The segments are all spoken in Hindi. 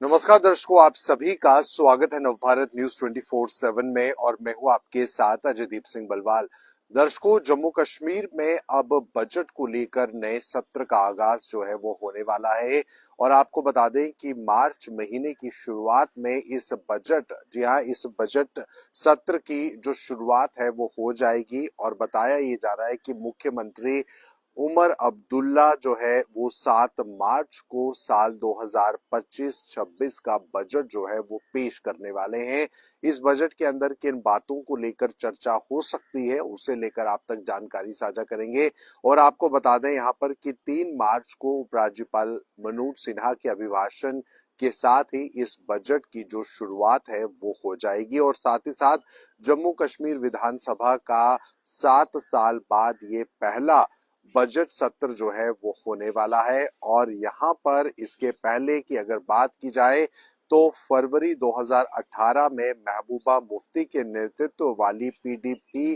नमस्कार दर्शकों, आप सभी का स्वागत है नवभारत न्यूज 24/7 में और मैं हूं आपके साथ अजयदीप सिंह बलवाल। दर्शकों, जम्मू कश्मीर में अब बजट को लेकर नए सत्र का आगाज जो है वो होने वाला है और आपको बता दें कि मार्च महीने की शुरुआत में इस बजट सत्र की जो शुरुआत है वो हो जाएगी और बताया ये जा रहा है कि मुख्यमंत्री उमर अब्दुल्ला जो है वो 7 मार्च को साल 2025-26 का बजट जो है वो पेश करने वाले हैं। इस बजट के अंदर किन बातों को लेकर चर्चा हो सकती है उसे लेकर आप तक जानकारी साझा करेंगे और आपको बता दें यहाँ पर कि 3 मार्च को उपराज्यपाल मनोज सिन्हा के अभिभाषण के साथ ही इस बजट की जो शुरुआत है वो हो जाएगी और साथ ही साथ जम्मू कश्मीर विधानसभा का 7 साल बाद ये पहला बजट सत्र जो है वो होने वाला है और यहाँ पर इसके पहले की अगर बात की जाए तो फरवरी 2018 में महबूबा मुफ्ती के नेतृत्व वाली पीडीपी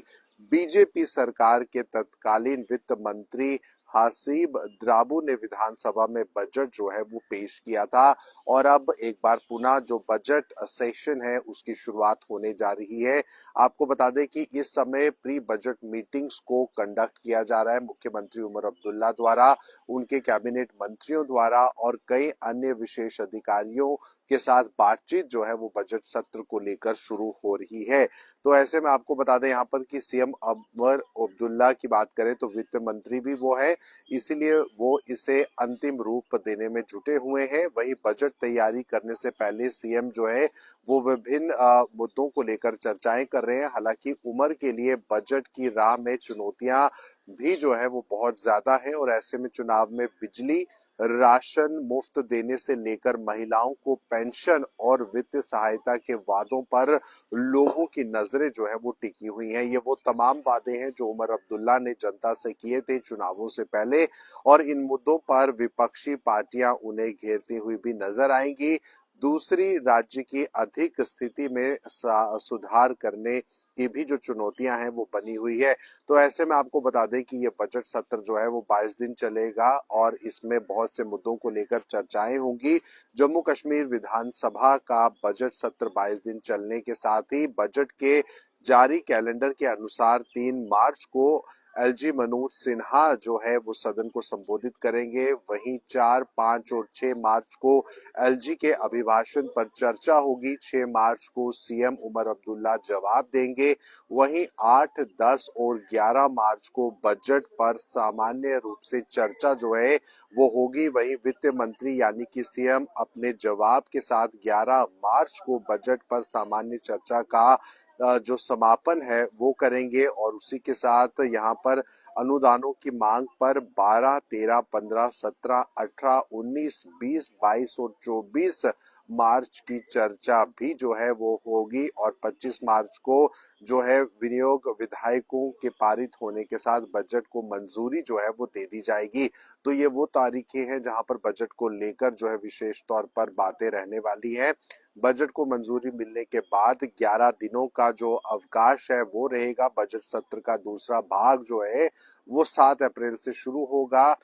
बीजेपी सरकार के तत्कालीन वित्त मंत्री हासिब द्राबू ने विधानसभा में बजट जो है वो पेश किया था और अब एक बार पुनः जो बजट सेशन है उसकी शुरुआत होने जा रही है। आपको बता दें कि इस समय प्री बजट मीटिंग्स को कंडक्ट किया जा रहा है मुख्यमंत्री उमर अब्दुल्ला द्वारा, उनके कैबिनेट मंत्रियों द्वारा और कई अन्य विशेष अधिकारियों के साथ बातचीत जो है वो बजट सत्र को लेकर शुरू हो रही है। तो ऐसे में आपको बता दें यहाँ पर कि सीएम उमर अब्दुल्ला की बात करें तो वित्त मंत्री भी वो है, इसीलिए वो इसे अंतिम रूप देने में जुटे हुए हैं। वही बजट तैयारी करने से पहले सीएम जो है वो विभिन्न मुद्दों को लेकर चर्चाएं कर रहे हैं। हालांकि उम्र के लिए बजट की राह में चुनौतियां भी जो है वो बहुत ज्यादा है और ऐसे में चुनाव में बिजली राशन मुफ्त देने से लेकर महिलाओं को पेंशन और वित्तीय सहायता के वादों पर लोगों की नजरें जो है वो टिकी हुई हैं। ये वो तमाम वादे हैं जो उमर अब्दुल्ला ने जनता से किए थे चुनावों से पहले और इन मुद्दों पर विपक्षी पार्टियां उन्हें घेरती हुई भी नजर आएंगी। दूसरी, राज्य की अधिक स्थिति में सुधार करने की भी जो चुनौतियां हैं वो बनी हुई है। तो ऐसे में आपको बता दें कि ये बजट सत्र जो है वो 22 दिन चलेगा और इसमें बहुत से मुद्दों को लेकर चर्चाएं होंगी। जम्मू कश्मीर विधानसभा का बजट सत्र 22 दिन चलने के साथ ही बजट के जारी कैलेंडर के अनुसार 3 मार्च को एलजी मनोज सिन्हा जो है वो सदन को संबोधित करेंगे। वहीं 4, 5 और 6 मार्च को एलजी के अभिभाषण पर चर्चा होगी। 6 मार्च को सीएम उमर अब्दुल्ला जवाब देंगे। वहीं 8, 10 और 11 मार्च को बजट पर सामान्य रूप से चर्चा जो है वो होगी। वहीं वित्त मंत्री यानी कि सीएम अपने जवाब के साथ 11 मार्च को बजट पर सामान्य चर्चा का जो समापन है वो करेंगे और उसी के साथ यहाँ पर अनुदानों की मांग पर 12, 13, 15, 17, 18, 19, 20, 22 और 24 मार्च की चर्चा भी जो है वो होगी और 25 मार्च को जो है विनियोग विधायकों के पारित होने के साथ बजट को मंजूरी जो है वो दे दी जाएगी। तो ये वो तारीखें हैं जहां पर बजट को लेकर जो है विशेष तौर पर बातें रहने वाली हैं। बजट को मंजूरी मिलने के बाद 11 दिनों का जो अवकाश है वो रहेगा। बजट सत्र का दूसरा भाग जो है वो 7 अप्रैल से शुरू होगा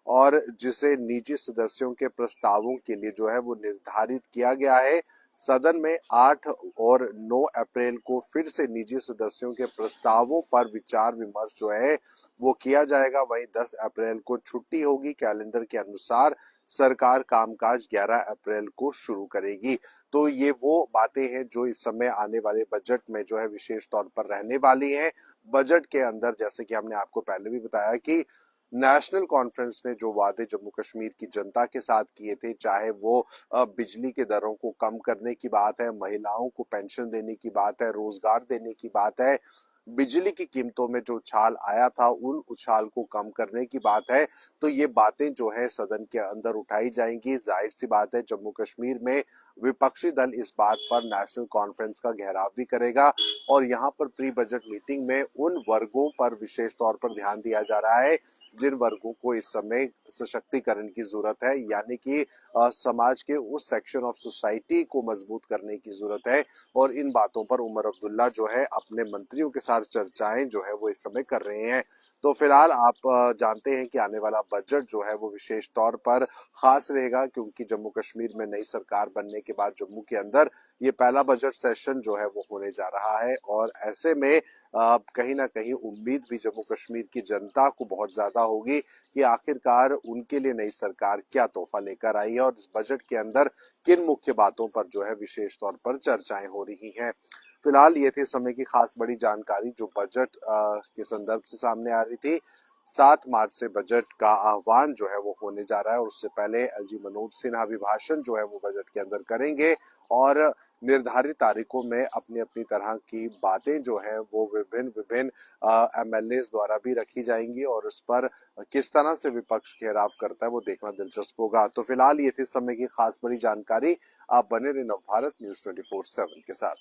और जिसे निजी सदस्यों के प्रस्तावों के लिए जो है वो निर्धारित किया गया है। सदन में 8 और 9 अप्रैल को फिर से निजी सदस्यों के प्रस्तावों पर विचार विमर्श जो है वो किया जाएगा। वहीं 10 अप्रैल को छुट्टी होगी। कैलेंडर के अनुसार सरकार कामकाज 11 अप्रैल को शुरू करेगी। तो ये वो बातें हैं जो इस समय आने वाले बजट में जो है विशेष तौर पर रहने वाली हैं। बजट के अंदर जैसे कि हमने आपको पहले भी बताया कि नेशनल कॉन्फ्रेंस ने जो वादे जम्मू कश्मीर की जनता के साथ किए थे, चाहे वो बिजली के दरों को कम करने की बात है, महिलाओं को पेंशन देने की बात है, रोजगार देने की बात है, बिजली की कीमतों में जो उछाल आया था उन उछाल को कम करने की बात है। तो ये बातें जो है सदन के अंदर उठाई जाएंगी। जाहिर सी बात है जम्मू कश्मीर में विपक्षी दल इस बात पर नेशनल कॉन्फ्रेंस का घेराव भी करेगा और यहाँ पर प्री बजट मीटिंग में उन वर्गों पर विशेष तौर पर ध्यान दिया जा रहा है जिन वर्गों को इस समय सशक्तिकरण की जरूरत है, यानी कि समाज के उस सेक्शन ऑफ सोसाइटी को मजबूत करने की जरूरत है और इन बातों पर उमर अब्दुल्ला जो है अपने मंत्रियों के साथ चर्चाएं जो है वो इस समय कर रहे हैं। तो फिलहाल आप जानते हैं कि आने वाला बजट जो है वो विशेष तौर पर खास रहेगा, क्योंकि जम्मू कश्मीर में नई सरकार बनने के बाद जम्मू के अंदर ये पहला बजट सेशन जो है वो होने जा रहा है। और ऐसे में कहीं ना कहीं उम्मीद भी जम्मू कश्मीर की जनता को बहुत ज्यादा होगी कि आखिरकार उनके लिए नई सरकार क्या तोहफा लेकर आई है और इस बजट के अंदर किन मुख्य बातों पर जो है विशेष तौर पर चर्चाएं हो रही हैं। फिलहाल ये थी समय की खास बड़ी जानकारी जो बजट के संदर्भ से सामने आ रही थी। 7 मार्च से बजट का आह्वान जो है वो होने जा रहा है और उससे पहले एलजी मनोज सिन्हा अभिभाषण जो है वो बजट के अंदर करेंगे और निर्धारित तारीखों में अपनी अपनी तरह की बातें जो है वो विभिन्न विभिन्न एमएलए द्वारा भी रखी जाएंगी और उस पर किस तरह से विपक्ष घेराव करता है वो देखना दिलचस्प होगा। तो फिलहाल ये थी समय की खास बड़ी जानकारी। आप बने रहे नवभारत न्यूज 24/7 के साथ।